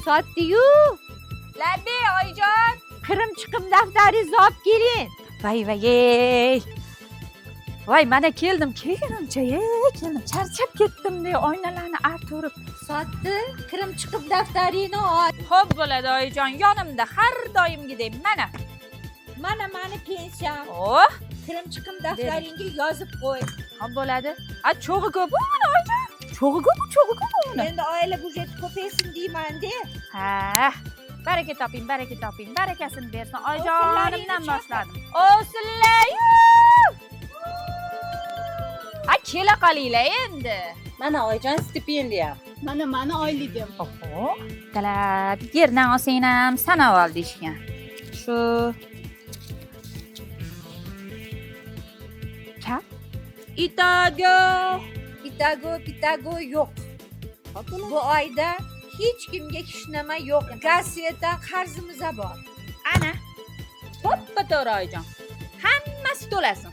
sotdi-yu. Labbi oyijon. Kirim chiqim daftaringizni olib keling. Voy. Voy, mana keldim, kelganimcha, keldim. Charchab ketdim-de, oynalarni artib. Sotdi, kirim chiqim daftaringni ol. Xo'p bo'ladi oyijon, yonimda har doimgidek mana. Mana meni pensiyam. Oh, Kirim chiqim daftaringga yozib qo'y. xo'p bo'ladi. Cho'g'i ko'p uni oyijon. Cho'g'i ko'p uni. Endi oila budjeti ko'paysin deyman-de. Ha, baraka toping, barakasini bersin. Oyijonimdan boshladim. O'sinlar. Kela qolinglar endi. Mana oyijon stipendiyam. Mana oyligim. Oho, talab yerdan olsang ham sanab ol deyishgan. Shu kap Pitago yo'q. Bu oyda hech kimga kishnama yo'q. Gaz svetdan qarzimiz bor. ana to'ppa to'g'ri oyijon. Hammasi to'lasin.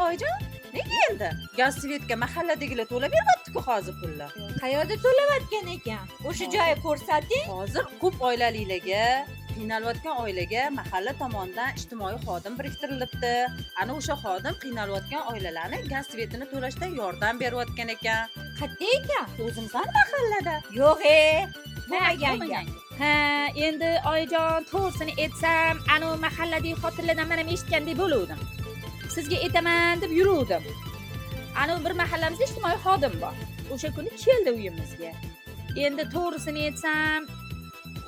Oyijon, nega endi? Gaz svetga mahalladagilar to'lab beryapti-ku hozir pullar. Qayerda to'layotgan ekan? O'sha joyi ko'rsating. Hozir ko'p oilalilarga, qiynalayotgan oilaga mahalla tomonidan ijtimoiy xodim biriktirilibdi. Ana o'sha xodim qiynalayotgan oilalarni gaz svetini to'lashda yordam beryotgan ekan. Qayerda ekan? O'zimizning mahallada. Yo'q-e. Bo'lmagan. Ha, endi oyijon to'g'risini aytsam, ana mahalladagi xotinlardan men ham eshitgandek bo'luvdim. Sizga aytaman deb yuruvdim. Ana bir mahallamizda ijtimoiy xodim bor. O'sha kuni keldi uyimizga. Endi to'g'risini aytsam,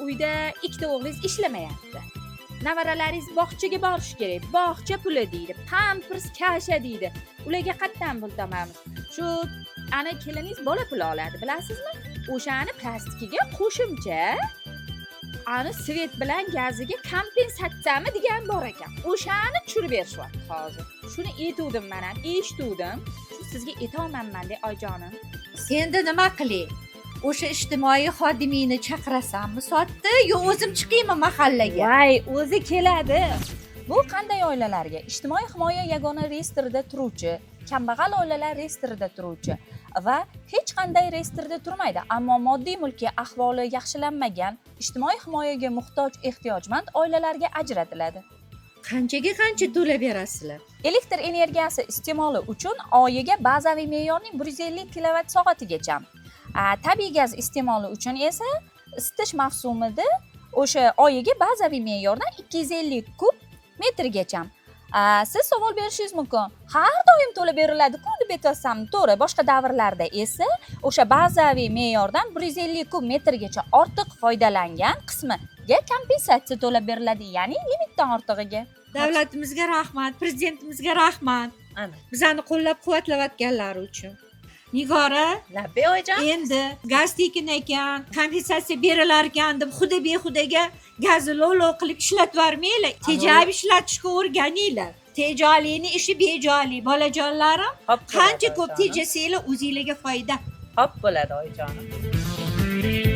uyda ikkita o'g'lingiz ishlamayapti. Nevaralaringiz bog'chaga borish kerak. Bog'cha puli deydi, pampers kasha deydi. Ularga qatdan pul topamiz. Shu ana keliningiz bola puli oladi, bilasizmi? O'shani plastikiga qo'shimcha ani svet bilan gaziga kompensatsiyami degan bor ekan. O'shani tushirib berishyapti hozir. Shuni aytuvdim men ham, eshituvdim. Shu sizga aytolmayman de oyijonim. Endi nima qilay? O'sha ijtimoiy xodimingni chaqirasanmi, Sotdi, yo o'zim chiqaymi mahallaga? Voy, o'zi keladi. Bu qanday oilalarga? Ijtimoiy himoya yagona reyestrida turuvchi, kambag'al oilalar reyestrida turuvchi va hech qanday reyestrda turmaydi, ammo moddiy mulkiy ahvoli yaxshilanmagan, ijtimoiy himoyaga muhtoj ehtiyojmand oilalarga ajratiladi. Qanchaga qancha to'lab berasizlar? Elektr energiyasi iste'moli uchun oyiga bazaviy me'yorning 150 kWh-gacha. Tabiiy gaz iste'moli uchun esa isitish mavsumida o'sha oyiga bazaviy me'yordan 250 kub metrgacha. Siz savol berishingiz mumkin. Har doim to'lab beriladi-ku deb aytsam, to'g'ri. Boshqa davrlarda esa o'sha bazaviy me'yordan 150 kub metrgacha ortiq foydalangan qismiga kompensatsiya to'lab beriladi, ya'ni limitdan ortig'iga. Davlatimizga rahmat, prezidentimizga rahmat. Ana. Bizani qo'llab-quvvatlayotganlari uchun. Nigora, Labbi oyijon. endi gaz tekin ekan, kompensatsiya berilar ekan deb xudo-behudaga gazni lo'lo qilib ishlatvormanglar. Tejab ishlatishga o'rganinglar. Tejolining ishi bejoli, bolajonlarim. Qancha ko'p tejasanglar o'zingizlarga foyda. Xo'p bo'ladi oyijonim.